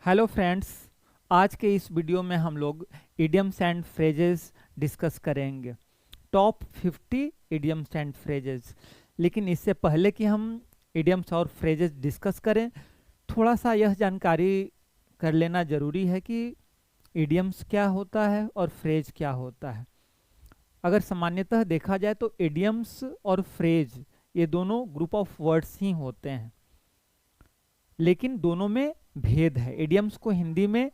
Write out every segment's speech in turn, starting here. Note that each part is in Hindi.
Hello friends. आज के इस वीडियो में हम लोग इडियम्स एंड फ्रेजेस डिस्कस करेंगे। Top 50 idioms and phrases. लेकिन इससे पहले कि हम इडियम्स और फ्रेजेस डिस्कस करें, थोड़ा सा यह जानकारी कर लेना ज़रूरी है कि इडियम्स क्या होता है और फ्रेज क्या होता है। अगर सामान्यतः देखा जाए तो इडियम्स और फ्रेज ये दोनों ग्रुप ऑफ वर्ड्स ही होते हैं, लेकिन दोनों में भेद है। इडियम्स को हिंदी में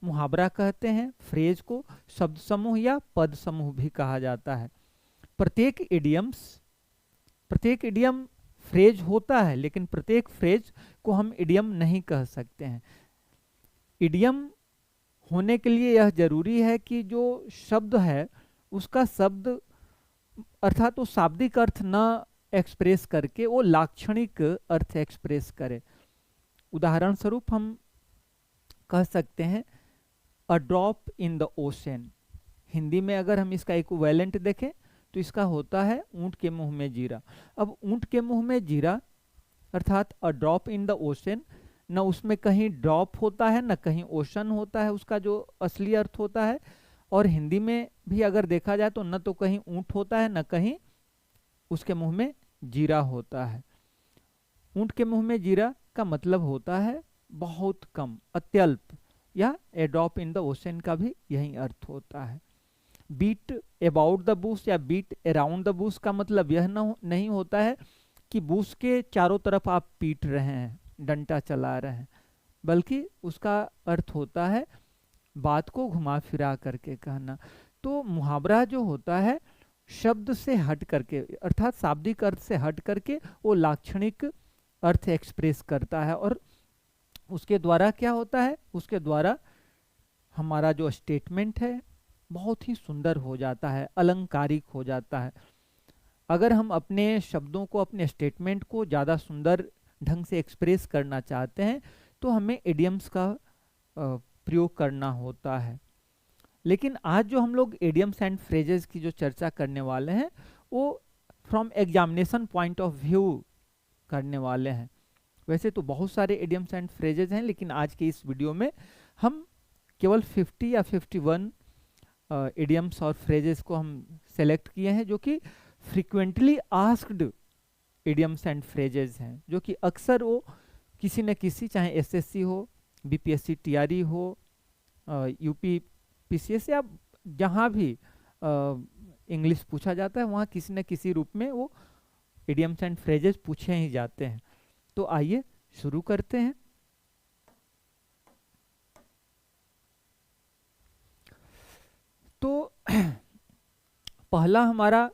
मुहावरा कहते हैं, फ्रेज को शब्द समूह या पद समूह भी कहा जाता है। प्रत्येक इडियम फ्रेज होता है, लेकिन प्रत्येक फ्रेज को हम इडियम नहीं कह सकते हैं। इडियम होने के लिए यह जरूरी है कि जो शब्द है उसका शब्द अर्थात वो शाब्दिक अर्थ न एक्सप्रेस करके वो लाक्षणिक अर्थ एक्सप्रेस करे। उदाहरण स्वरूप हम कह सकते हैं a drop in the ocean. Hindi में अगर हम इसका इक्विवेलेंट देखें तो इसका होता है ऊंट के मुंह में जीरा। अब ऊंट के मुंह में जीरा अर्थात a drop in the ocean, न उसमें कहीं ड्रॉप होता है न कहीं ओशन होता है, उसका जो असली अर्थ होता है। और हिंदी में भी अगर देखा जाए तो न तो कहीं ऊंट होता है न कहीं उसके मुंह में जीरा होता है। ऊंट के मुंह में जीरा का मतलब होता है बहुत कम, अत्यल्प, या ए ड्रॉप इन द ओशन का भी यही अर्थ होता है। बीट अबाउट द बुश या बीट अराउंड द बुश का मतलब यह नहीं होता है कि बुश के चारों तरफ आप पीट रहे हैं, डंडा चला रहे हैं, बल्कि उसका अर्थ होता है बात को घुमा फिरा करके कहना। तो मुहावरा जो होता है शब्द से हट करके अर्थात शाब्दिक अर्थ से हट करके वो लाक्षणिक अर्थ एक्सप्रेस करता है, और उसके द्वारा क्या होता है, उसके द्वारा हमारा जो स्टेटमेंट है बहुत ही सुंदर हो जाता है, अलंकारिक हो जाता है। अगर हम अपने शब्दों को, अपने स्टेटमेंट को ज़्यादा सुंदर ढंग से एक्सप्रेस करना चाहते हैं तो हमें इडियम्स का प्रयोग करना होता है। लेकिन आज जो हम लोग इडियम्स एंड फ्रेजेस की जो चर्चा करने वाले हैं वो from examination point of view करने वाले हैं। वैसे तो बहुत सारे इडियम्स एंड फ्रेजेस हैं, लेकिन आज के इस वीडियो में हम केवल 50 या 51 इडियम्स और फ्रेजेस को हम सेलेक्ट किए हैं, जो कि frequently asked idioms and phrases हैं, जो कि अक्सर वो किसी न किसी, चाहे एसएससी हो, बीपीएससी टीआरई हो, यूपी पीसीएस, या जहाँ भी इंग्लिश पूछा जाता है वहाँ किसी न किसी रूप में वो इडियम्स एंड फ्रेजेस पूछे ही जाते हैं। तो आइए शुरू करते हैं। तो पहला हमारा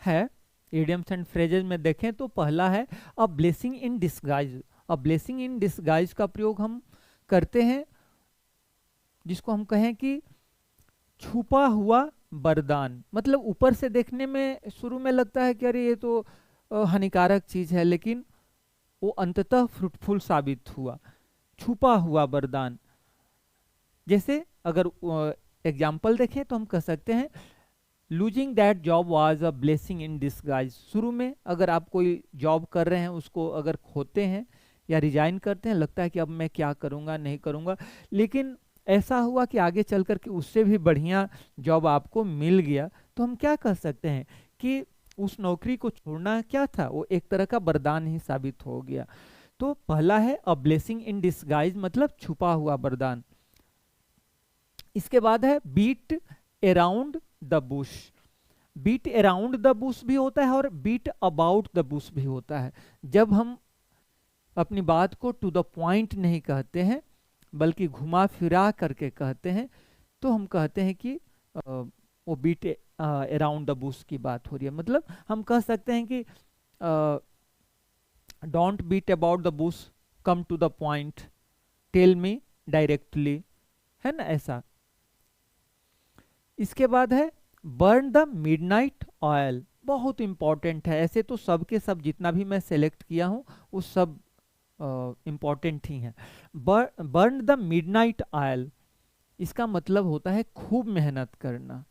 है इडियम्स एंड फ्रेजेस में देखें तो पहला है a blessing in disguise. A blessing in disguise का प्रयोग हम करते हैं जिसको हम कहें कि छुपा हुआ वरदान। मतलब ऊपर से देखने में शुरू में लगता है कि अरे ये तो हानिकारक चीज है, लेकिन वो अंततः फ्रूटफुल साबित हुआ। छुपा हुआ वरदान। जैसे अगर एग्जाम्पल देखें तो हम कह सकते हैं losing that job was a blessing in disguise. शुरू में अगर आप कोई जॉब कर रहे हैं, उसको अगर खोते हैं या रिजाइन करते हैं, लगता है कि अब मैं क्या करूँगा, नहीं करूँगा, लेकिन ऐसा हुआ कि आगे चल कर के उससे भी बढ़िया जॉब आपको मिल गया, तो हम क्या कह सकते हैं कि उस नौकरी को छोड़ना क्या था, वो एक तरह का वरदान ही साबित हो गया। तो पहला है अ ब्लेसिंग इन डिस्गाइज, मतलब छुपा हुआ वरदान। इसके बाद है beat around the bush. Beat around the bush भी होता है और बीट अबाउट द बुश भी होता है। जब हम अपनी बात को टू द पॉइंट नहीं कहते हैं बल्कि घुमा फिरा करके कहते हैं, तो हम कहते हैं कि वो बीट अराउंड द बुश की बात हो रही है। मतलब हम कह सकते हैं कि don't beat about the bush, come to the point, tell me directly, है ना, ऐसा। इसके बाद है बर्न द मिडनाइट ऑयल। बहुत इंपॉर्टेंट है। ऐसे तो सबके सब जितना भी मैं सेलेक्ट किया हूँ वो सब इंपॉर्टेंट ही हैं। बर्न द मिडनाइट ऑयल, इसका मतलब होता है खूब मेहनत करना।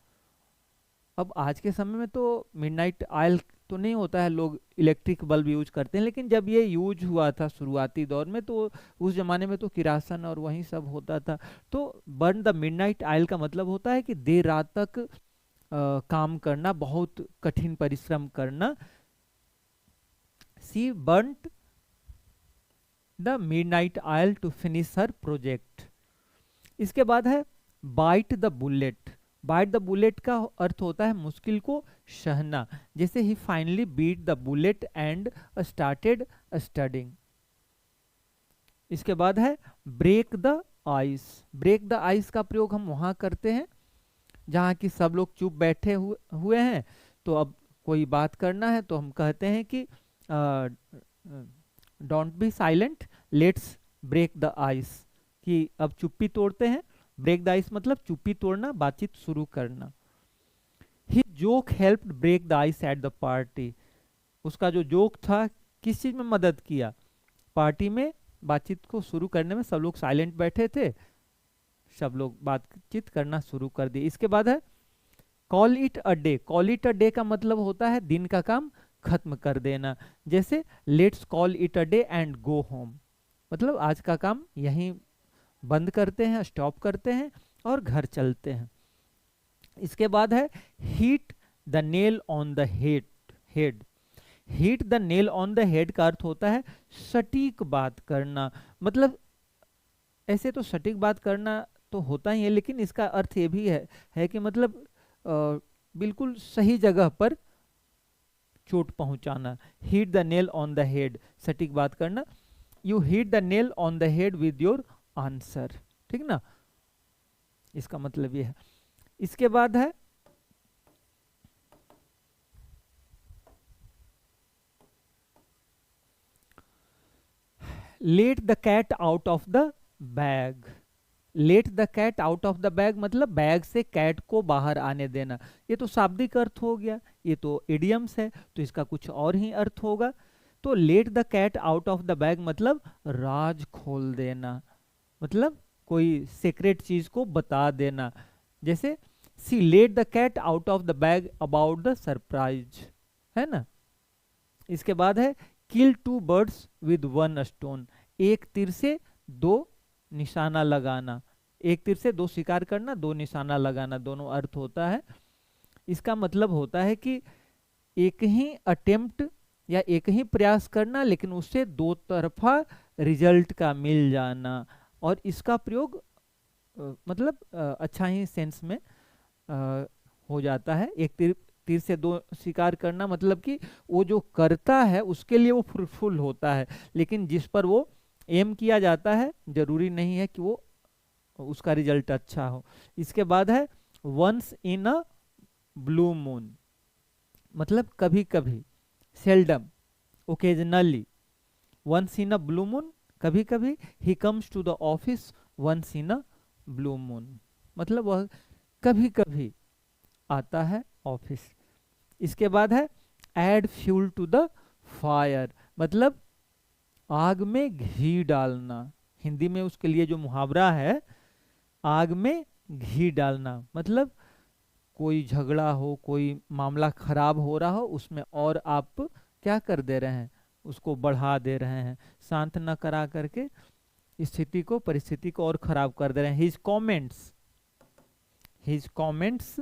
अब आज के समय में तो मिडनाइट ऑयल तो नहीं होता है, लोग इलेक्ट्रिक बल्ब यूज करते हैं, लेकिन जब ये यूज हुआ था शुरुआती दौर में तो उस जमाने में तो किरासन और वही सब होता था। तो बर्न द मिडनाइट ऑयल का मतलब होता है कि देर रात तक काम करना, बहुत कठिन परिश्रम करना। She burnt the midnight oil to finish her project. इसके बाद है bite the bullet. Bite the bullet का अर्थ होता है मुश्किल को सहना, जैसे he finally beat the bullet and started studying. इसके बाद है break the ice. Break the ice का प्रयोग हम वहां करते हैं जहाँ की सब लोग चुप बैठे हुए हैं, तो अब कोई बात करना है तो हम कहते हैं कि don't be silent, let's break the ice, कि अब चुप्पी तोड़ते हैं। ब्रेक द आइस मतलब चुप्पी तोड़ना, बातचीत शुरू करना। He joke helped break the ice at the party. उसका जो जोक था किस चीज में मदद किया? पार्टी में बातचीत को शुरू करने में। सब लोग साइलेंट बैठे थे, सब लोग बातचीत करना शुरू कर दिए। इसके बाद है call it a day. Call it a day का मतलब होता है दिन का काम खत्म कर देना, जैसे let's call it a day and go home, मतलब आज का काम यहीं बंद करते हैं, स्टॉप करते हैं और घर चलते हैं। इसके बाद है heat the nail on the head. Heat the nail on the head का अर्थ होता है सटीक बात करना। मतलब ऐसे तो सटीक बात करना तो होता ही है, लेकिन इसका अर्थ ये भी है कि मतलब बिल्कुल सही जगह पर चोट पहुंचाना। Hit the nail on the head, सटीक बात करना। You hit the nail on the head with your answer, ठीक ना, इसका मतलब ये है। इसके बाद है let the cat out of the bag. Let the cat out of the bag मतलब बैग से कैट को बाहर आने देना। ये तो शाब्दिक अर्थ हो गया, ये तो इडियम्स है, तो इसका कुछ और ही अर्थ होगा। तो let the cat out of the bag मतलब राज खोल देना, मतलब कोई सीक्रेट चीज को बता देना। जैसे she let the cat out of the bag about the surprise, है ना। इसके बाद है kill two birds with one stone. एक तीर से दो निशाना लगाना। एक तीर से दो शिकार करना, दो निशाना लगाना, दोनों अर्थ होता है। इसका मतलब होता है कि एक ही अटेम्प्ट या एक ही प्रयास करना, लेकिन उससे दो तरफा रिजल्ट का मिल जाना। और इसका प्रयोग मतलब अच्छा ही सेंस में हो जाता है। एक तीर से दो शिकार करना मतलब कि वो जो करता है उसके लिए वो फ्रूटफुल होता है, लेकिन जिस पर वो एम किया जाता है जरूरी नहीं है कि वो उसका रिजल्ट अच्छा हो। इसके बाद है once in a blue moon, मतलब कभी कभी, seldom, occasionally. Once in a blue moon कभी कभी। He comes to the office once in a blue moon, मतलब वह कभी कभी आता है ऑफिस। इसके बाद है add fuel to the fire, मतलब आग में घी डालना। हिंदी में उसके लिए जो मुहावरा है आग में घी डालना, मतलब कोई झगड़ा हो, कोई मामला खराब हो रहा हो, उसमें और आप क्या कर दे रहे हैं, उसको बढ़ा दे रहे हैं, शांत न करा करके स्थिति को, परिस्थिति को और खराब कर दे रहे हैं। His comments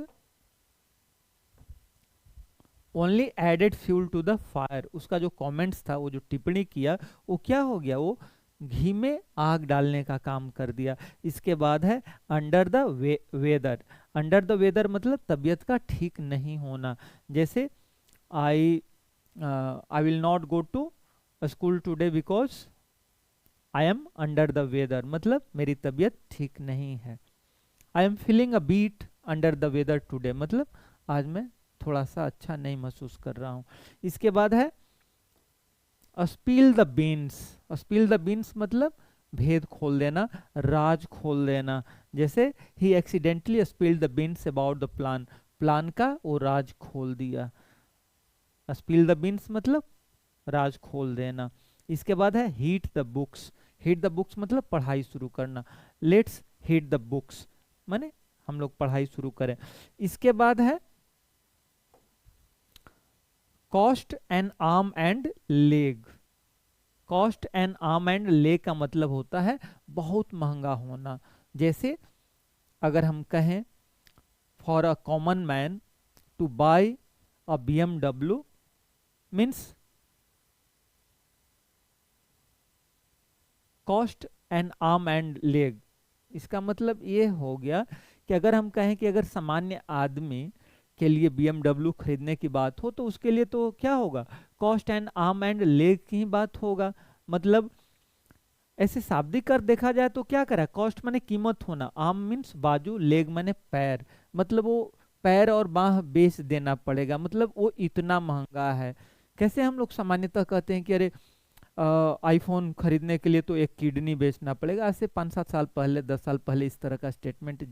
only added fuel to the fire. उसका जो कमेंट्स था, वो जो टिप्पणी किया, वो क्या हो गया, वो घी में आग डालने का काम कर दिया। इसके बाद है under the weather. Under the weather मतलब तबीयत का ठीक नहीं होना। जैसे I will not go to school today because I am under the weather, मतलब मेरी तबीयत ठीक नहीं है। I am feeling a bit under the weather today, मतलब आज मैं थोड़ा सा अच्छा नहीं महसूस कर रहा हूँ। इसके बाद है spill the beans. Spill the beans मतलब भेद खोल देना, राज खोल देना। जैसे he accidentally spill the beans about the plan, plan का वो राज खोल दिया। स्पिल द बीन्स मतलब राज खोल देना। इसके बाद है heat the books. Heat the books मतलब पढ़ाई शुरू करना। लेट्स हीट द बुक्स माने हम लोग पढ़ाई शुरू करें। इसके बाद है cost an arm and leg. Cost an arm and leg का मतलब होता है बहुत महंगा होना। जैसे अगर हम कहें for a common man to buy a BMW means cost an arm and leg. इसका मतलब ये हो गया कि अगर हम कहें कि अगर सामान्य आदमी के लिए BMW खरीदने की बात हो तो उसके लिए तो क्या होगा, cost and arm and leg की ही बात होगा। मतलब ऐसे शाब्दिक अर्थ देखा जाए तो क्या करा, कॉस्ट माने कीमत होना, आर्म मीन्स बाजू, लेग माने पैर, मतलब वो पैर और बाह बेच देना पड़ेगा, मतलब वो इतना महंगा है। कैसे हम लोग सामान्यतः कहते हैं कि अरे आईफोन खरीदने के लिए तो एक किडनी बेचना पड़ेगा। आज से 5-7 साल पहले, 10 साल पहले इस तरह का स्टेटमेंट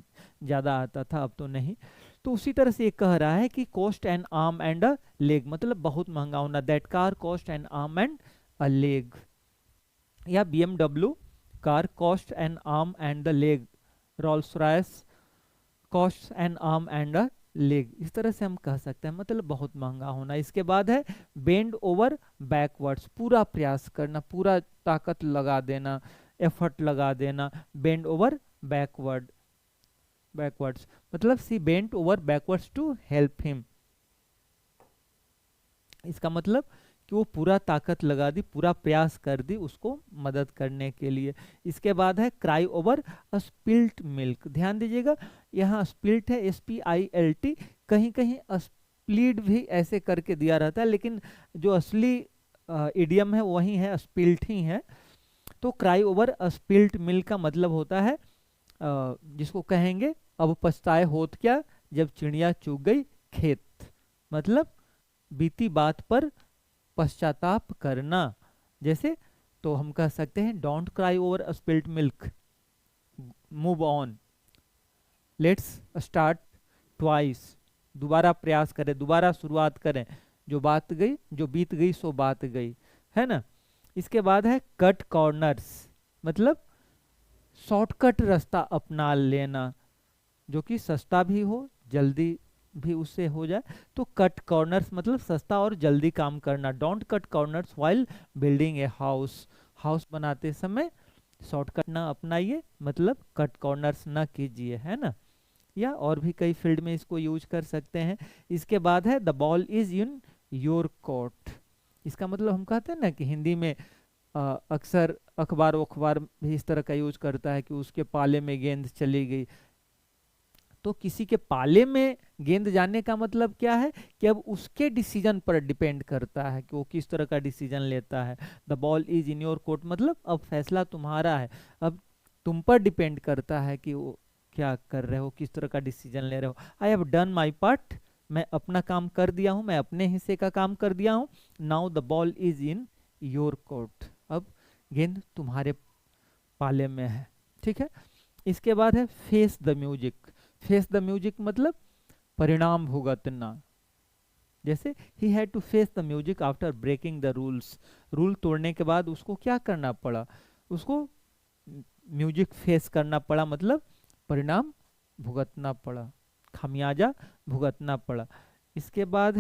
ज़्यादा आता था, अब तो नहीं। तो उसी तरह से ये कह रहा है कि cost an arm and a leg, मतलब बहुत महंगा होना। That car cost an arm and a leg. या BMW car cost an arm and the leg, Rolls Royce cost an arm and a leg. इस तरह से हम कह सकते हैं, मतलब बहुत महंगा होना। इसके बाद है बेंड ओवर बैकवर्ड्स, पूरा प्रयास करना, पूरा ताकत लगा देना, एफर्ट लगा देना। बेंड ओवर बैकवर्ड्स मतलब she bent over backwards to help him. इसका मतलब कि वो पूरा ताकत लगा दी, पूरा प्रयास कर दी उसको मदद करने के लिए। इसके बाद है क्राई ओवर स्पिल्ट मिल्क। ध्यान दीजिएगा, यहाँ स्पिल्ट है SPILT, कहीं कहीं स्प्लीड भी ऐसे करके दिया रहता है, लेकिन जो असली इडियम है वही है, स्पिल्ट ही है। तो क्राई ओवर स्पिल्ट मिल्क का मतलब होता है जिसको कहेंगे अब पछताए होत क्या जब चिड़िया चुग गई खेत। मतलब बीती बात पर पश्चाताप करना। जैसे तो हम कह सकते हैं don't cry over spilt milk, move on, let's start twice, दोबारा प्रयास करें, दोबारा शुरुआत करें, जो बात गई, जो बीत गई सो बात गई, है ना। इसके बाद है कट कॉर्नर्स, मतलब शॉर्टकट रास्ता अपना लेना, जो कि सस्ता भी हो, जल्दी भी उससे हो जाए। तो कट कॉर्नर्स मतलब सस्ता और जल्दी काम करना। Don't cut corners while building a house, house बनाते समय शॉर्टकट ना अपनाइए, मतलब कट कॉर्नर्स ना कीजिए, है ना। या और भी कई फील्ड में इसको यूज कर सकते हैं। इसके बाद है the ball is in your court. इसका मतलब हम कहते हैं ना कि हिंदी में अक्सर अखबार भी इस तरह का यूज करता है कि उसके पाले में गेंद चली गई। तो किसी के पाले में गेंद जाने का मतलब क्या है कि अब उसके डिसीजन पर डिपेंड करता है कि वो किस तरह का डिसीजन लेता है। The ball is in your court मतलब अब फैसला तुम्हारा है, अब तुम पर डिपेंड करता है कि वो क्या कर रहे हो, किस तरह का डिसीजन ले रहे हो। I have done my part, मैं अपना काम कर दिया हूँ, मैं अपने हिस्से का काम कर दिया हूँ। Now the ball is in your court, अब गेंद तुम्हारे पाले में है, ठीक है। इसके बाद है face the music. Face the music मतलब परिणाम भुगतना। जैसे he had to face the music after breaking the rules, rule तोड़ने के बाद उसको क्या करना पड़ा, उसको म्यूजिक फेस करना पड़ा, मतलब परिणाम भुगतना पड़ा, खामियाजा भुगतना पड़ा। इसके बाद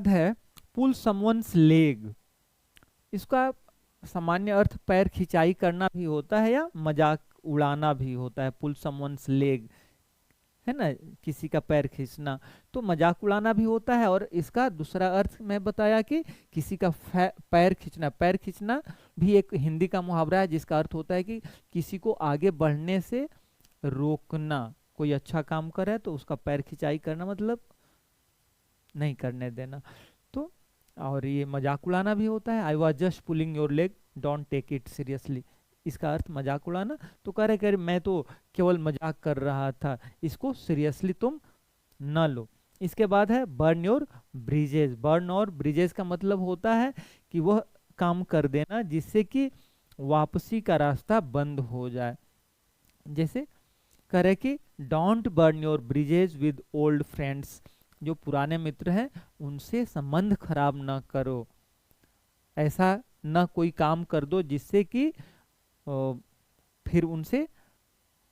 है पुल समवन्स लेग। इसका सामान्य अर्थ पैर खिंचाई करना भी होता है या मजाक उड़ाना भी होता है। पुल समवन्स लेग है ना, किसी का पैर खींचना, तो मजाक उड़ाना भी होता है। और इसका दूसरा अर्थ मैं बताया कि किसी का पैर खींचना। पैर खींचना भी एक हिंदी का मुहावरा है जिसका अर्थ होता है कि किसी को आगे बढ़ने से रोकना। कोई अच्छा काम कर रहा है तो उसका पैर खिंचाई करना, मतलब नहीं करने देना। तो और ये मजाक उड़ाना भी होता है। I was just pulling your leg, don't take it seriously. इसका अर्थ मजाक उड़ाना, तो कह रहे मैं तो केवल मजाक कर रहा था, इसको सीरियसली तुम न लो। इसके बाद है बर्न योर ब्रिजेस। बर्न और ब्रिजेस का मतलब होता है कि वह काम कर देना जिससे कि वापसी का रास्ता बंद हो जाए। जैसे कह रहे कि don't burn your bridges with old friends, जो पुराने मित्र हैं उनसे संबंध खराब ना करो। ऐसा ना कोई काम कर दो जिससे कि फिर उनसे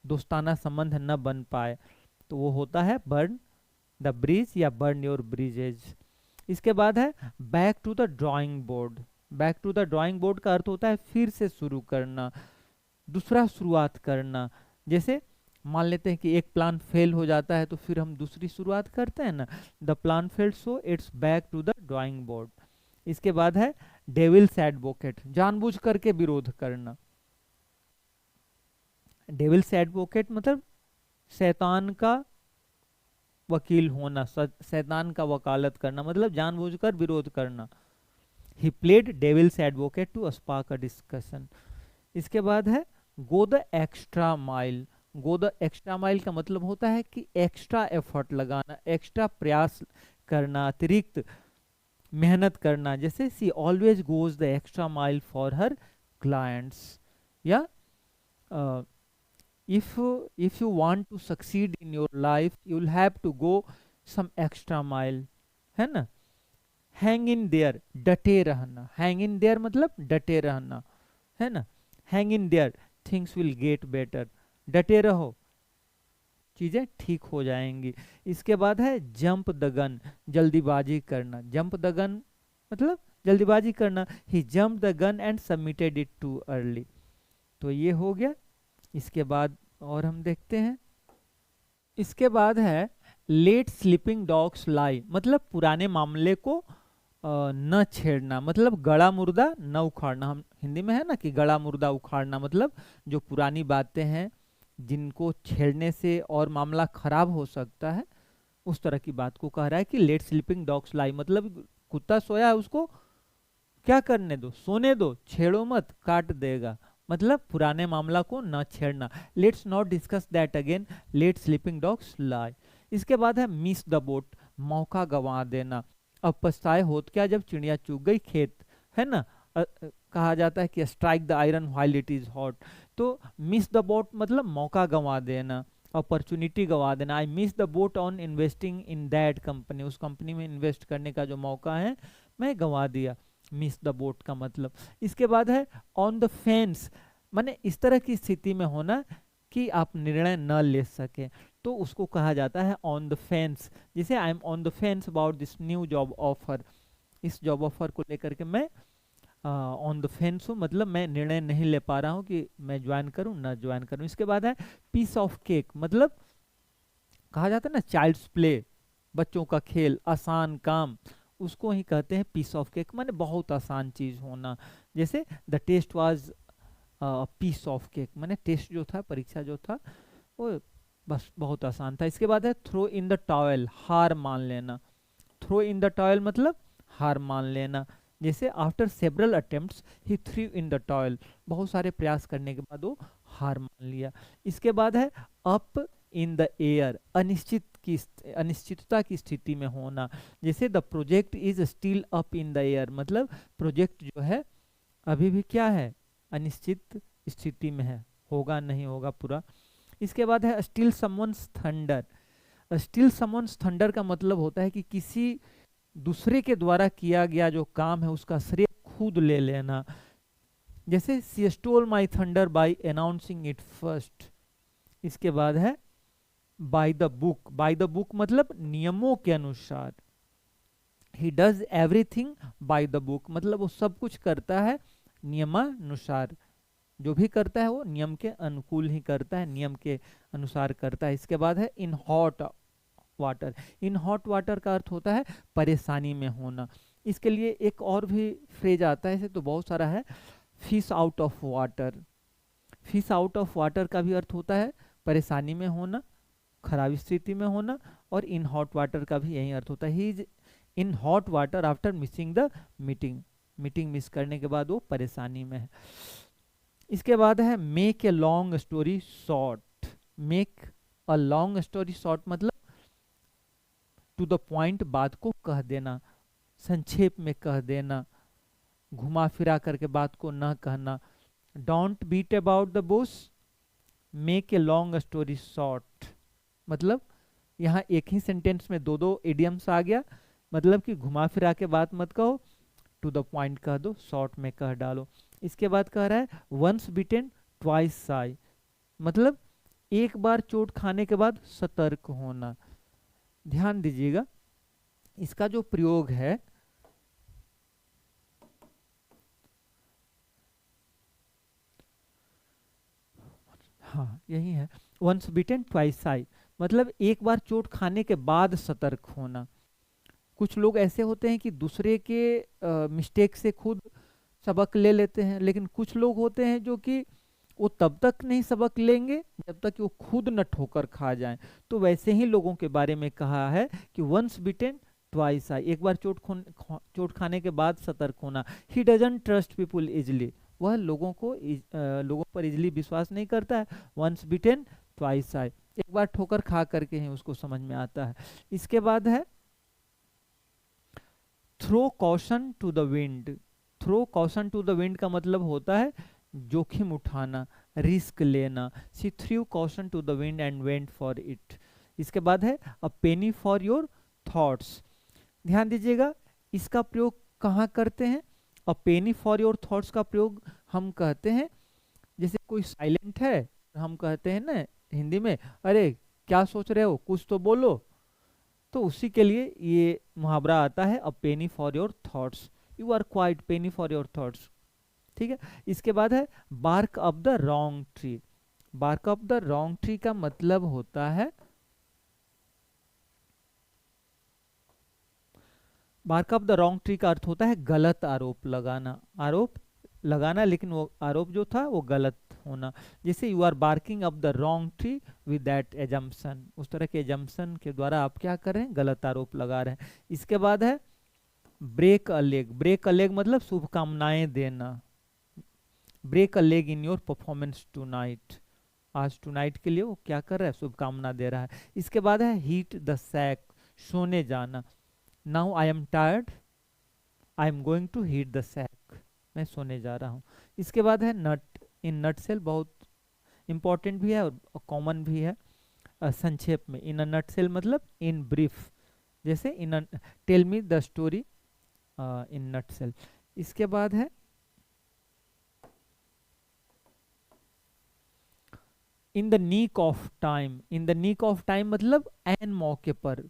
दोस्ताना संबंध न बन पाए, तो वो होता है बर्न द ब्रिज या बर्न योर ब्रिजेज। इसके बाद है back to the drawing board. Back to the drawing board का अर्थ होता है फिर से शुरू करना, दूसरा शुरुआत करना। जैसे मान लेते हैं कि एक प्लान फेल हो जाता है तो फिर हम दूसरी शुरुआत करते हैं ना, the plan failed so it's back to the drawing board. इसके बाद है डेविल्स एडवोकेट, जानबूझ करके विरोध करना। डेविल्स एडवोकेट मतलब शैतान का वकील होना, शैतान का वकालत करना, मतलब जानबूझकर विरोध करना। He played devil's advocate to spark a discussion. इसके बाद है go the extra mile. Go the extra mile का मतलब होता है कि एक्स्ट्रा एफर्ट लगाना, एक्स्ट्रा प्रयास करना, अतिरिक्त मेहनत करना। जैसे she always goes the extra mile for her clients, या if you want to succeed in your life you will have to go some extra mile, है ना। hang in there, डटे रहना। hang in there मतलब डटे रहना, है ना। hang in there, things will get better, डटे रहो, चीजें ठीक हो जाएंगी। इसके बाद है जंप द गन, जल्दीबाजी करना। जंप द गन मतलब जल्दीबाजी करना। He jump the gun and submitted it too early. तो ये हो गया। इसके बाद और हम देखते हैं, इसके बाद है लेट स्लीपिंग डॉग्स लाई, मतलब पुराने मामले को न छेड़ना, मतलब गड़ा मुर्दा न उखाड़ना। हम हिंदी में है ना कि गड़ा मुर्दा उखाड़ना, मतलब जो पुरानी बातें हैं जिनको छेड़ने से और मामला खराब हो सकता है, उस तरह की बात को कह रहा है कि लेट स्लीपिंग डॉग्स लाई, मतलब कुत्ता सोया है उसको क्या करने दो, सोने दो, छेड़ो मत, काट देगा, मतलब पुराने मामला को न छेड़ना। Let's not discuss that again, let sleeping dogs lie. इसके बाद है मिस द बोट, मौका गंवा देना। अब पछताए होत क्या जब चिड़िया चुग गई खेत, है ना। कहा जाता है कि strike the iron while it is hot. तो मिस द बोट मतलब मौका गंवा देना, अपॉर्चुनिटी गंवा देना। I miss the boat on investing in that company, उस कंपनी में इन्वेस्ट करने का जो मौका है मैं गंवा दिया, मिस द बोट का मतलब। इसके बाद है ऑन द फेंस, माने इस तरह की स्थिति में होना कि आप निर्णय न ले सके, तो उसको कहा जाता है ऑन द फेंस। जैसे I am on the fence about this new job offer, इस जॉब ऑफर को लेकर के मैं ऑन द फेंस हूँ, मतलब मैं निर्णय नहीं ले पा रहा हूँ कि मैं ज्वाइन करूँ ना ज्वाइन करूँ। इसके बाद है पीस ऑफ केक, मतलब कहा जाता है ना चाइल्ड्स प्ले, बच्चों का खेल, आसान काम, उसको ही कहते हैं पीस ऑफ केक, माने बहुत आसान चीज होना। जैसे the test was piece of cake, माने टेस्ट जो था, परीक्षा जो था वो बस बहुत आसान था। इसके बाद है थ्रो इन द टॉयल, हार मान लेना। थ्रो इन द टॉयल मतलब हार मान लेना। जैसे after several attempts he through in the toil, बहुत सारे प्रयास करने के बाद वो हार मान लिया। इसके बाद है अप इन द एयर, अनिश्चितता की स्थिति में होना। जैसे the project is still up in the air, मतलब प्रोजेक्ट जो है अभी भी क्या है, अनिश्चित स्थिति में है, होगा नहीं होगा पूरा। इसके बाद है still someone's thunder. Still someone's thunder का मतलब होता है कि किसी दूसरे के द्वारा किया गया जो काम है उसका श्रेय खुद ले लेना। जैसे she stole my thunder by announcing it first. इसके बाद है by the book, by the book मतलब नियमों के अनुसार। He does everything by the book, मतलब वो सब कुछ करता है नियमानुसार, जो भी करता है वो नियम के अनुकूल ही करता है, नियम के अनुसार करता है। इसके बाद है in hot water. In hot water का अर्थ होता है परेशानी में होना। इसके लिए एक और भी फ्रेज आता है, इसे तो बहुत सारा है, fish out of water. Fish out of water का भी अर्थ होता है परेशानी में होना, खराब स्थिति में होना, और इन हॉट वाटर का भी यही अर्थ होता है। He is in hot water after missing the meeting, meeting miss करने के बाद वो परेशानी में है। इसके बाद है make a long story short. Make a long story short मतलब टू द पॉइंट, बात को कह देना, संक्षेप में कह देना, घुमा फिरा करके बात को न कहना। Don't beat about the bush, make a long story short, मतलब यहाँ एक ही सेंटेंस में दो दो इडियम्स आ गया, मतलब कि घुमा फिरा के बात मत कहो, टू द पॉइंट कह दो, शॉर्ट में कह डालो। इसके बाद कह रहा है वंस बिटेन ट्वाइस साई, मतलब एक बार चोट खाने के बाद सतर्क होना। ध्यान दीजिएगा, इसका जो प्रयोग है, हाँ यही है, वंस बीटन ट्वाइस शाई, मतलब एक बार चोट खाने के बाद सतर्क होना। कुछ लोग ऐसे होते हैं कि दूसरे के मिस्टेक से खुद सबक ले लेते हैं, लेकिन कुछ लोग होते हैं जो कि वो तब तक नहीं सबक लेंगे जब तक कि वो खुद न ठोकर खा जाएं। तो वैसे ही लोगों के बारे में कहा है कि वंस बिटेन ट्वाइस आई, एक बार चोट खाने के बाद सतर्क होना। He doesn't trust people easily, वह लोगों पर इजली विश्वास नहीं करता है। वंस बिटेन ट्वाइस आई, एक बार ठोकर खा करके ही उसको समझ में आता है। इसके बाद है throw caution to the wind. Throw caution to the wind का मतलब होता है जोखिम उठाना, रिस्क लेना। She threw caution to the wind and went for it. इसके बाद है a penny for your thoughts. ध्यान दीजिएगा, इसका प्रयोग कहाँ करते हैं? A penny for your thoughts का प्रयोग हम कहते हैं जैसे कोई साइलेंट है, हम कहते हैं ना हिंदी में, अरे क्या सोच रहे हो, कुछ तो बोलो। तो उसी के लिए ये मुहावरा आता है, a penny for your thoughts, you are quite penny for your thoughts. ठीक है। इसके बाद है bark of the wrong tree. Bark of the wrong tree का मतलब होता है, bark of the wrong tree का अर्थ होता है गलत आरोप लगाना। आरोप लगाना, लेकिन वो आरोप जो था वो गलत होना। जैसे you are barking up the wrong tree with that assumption, उस तरह के एजम्पशन के द्वारा आप क्या कर रहे हैं? गलत आरोप लगा रहे हैं। इसके बाद है break a leg. Break a leg मतलब शुभकामनाएं देना। Break a leg in your performance tonight, आज टू नाइट के लिए वो क्या कर रहा है? शुभकामना दे रहा है। इसके बाद है हीट द सैक, सोने जाना। Now I am tired, I am going to hit the sack, मैं सोने जा रहा हूँ। इसके बाद है नट इन नट सेल, बहुत इंपॉर्टेंट भी है और कॉमन भी है। संक्षेप में, इन अ नट सेल मतलब इन ब्रीफ, जैसे in tell me the story in nutshell. इसके बाद है in the nick of time. In the nick of time मतलब एन मौके पर,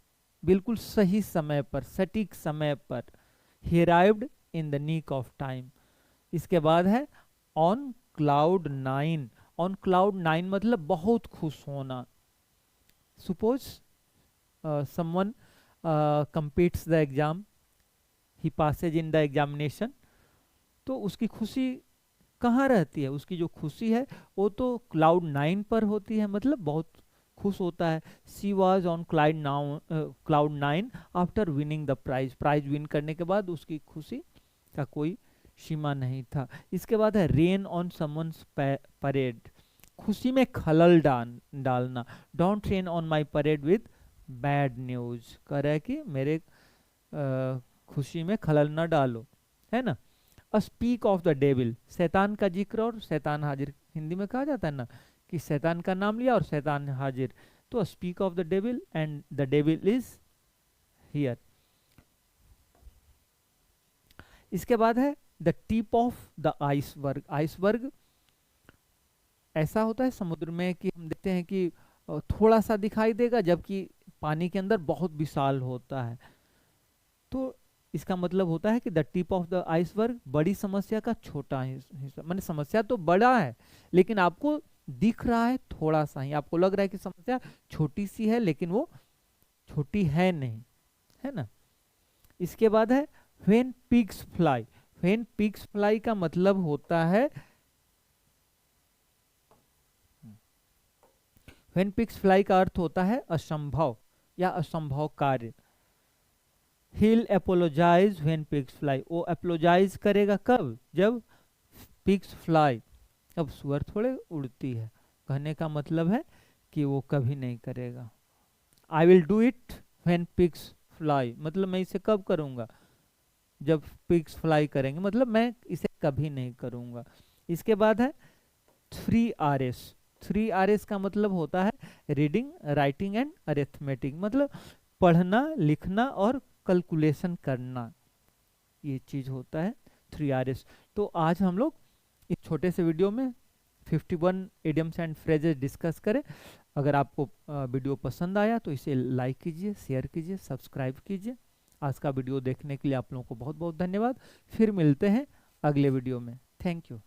बिल्कुल सही समय पर, सटीक समय पर। He arrived in the nick of time. इसके बाद है on cloud nine. On cloud nine मतलब बहुत खुश होना। Suppose someone completes the exam, he passes in the examination, तो उसकी खुशी कहाँ रहती है? उसकी जो खुशी है वो तो क्लाउड नाइन पर होती है, मतलब बहुत खुश होता है। She was on cloud nine after winning the prize. Prize win करने के बाद उसकी खुशी का कोई सीमा नहीं था। इसके बाद है रेन ऑन समवन्स परेड, खुशी में खलल डालना। Don't rain on my parade with bad news, कह रहा है कि मेरे खुशी में खलल न डालो, है ना। स्पीक ऑफ द डेविल, शैतान का जिक्र और शैतान हाजिर, हिंदी में कहा जाता है ना कि शैतान का नाम लिया और शैतान हाजिर। तो speak of the devil and the devil is here. इसके बाद है the tip of the iceberg. Iceberg ऐसा होता है समुद्र में कि हम देखते हैं कि थोड़ा सा दिखाई देगा जबकि पानी के अंदर बहुत विशाल होता है। तो इसका मतलब होता है कि the tip of the iceberg, बड़ी समस्या का छोटा हिस्सा। माने समस्या तो बड़ा है लेकिन आपको दिख रहा है थोड़ा सा ही, आपको लग रहा है कि समस्या छोटी सी है लेकिन वो छोटी है नहीं, है ना। इसके बाद है when pigs fly. When pigs fly का मतलब होता है, व्हेन पिग्स फ्लाई का अर्थ होता है असंभव या असंभव कार्य। He'll apologize when pigs fly, वो अपोलोजाइज करेगा कब? जब पिग्स फ्लाई। अब सुअर थोड़े उड़ती है, कहने का मतलब है कि वो कभी नहीं करेगा। I will do it when pigs fly, मतलब मैं इसे कब करूंगा? जब पिग्स फ्लाई करेंगे, मतलब मैं इसे कभी नहीं करूंगा। इसके बाद है 3 Rs। 3 Rs का मतलब होता है रीडिंग, राइटिंग एंड अरिथमेटिक, मतलब पढ़ना, लिखना और कैलकुलेशन करना, ये चीज होता है 3 Rs। तो आज हम लोग इस छोटे से वीडियो में 51 इडियम्स एंड फ्रेजेस डिस्कस करें। अगर आपको वीडियो पसंद आया तो इसे लाइक कीजिए, शेयर कीजिए, सब्सक्राइब कीजिए। आज का वीडियो देखने के लिए आप लोगों को बहुत बहुत धन्यवाद। फिर मिलते हैं अगले वीडियो में। Thank you.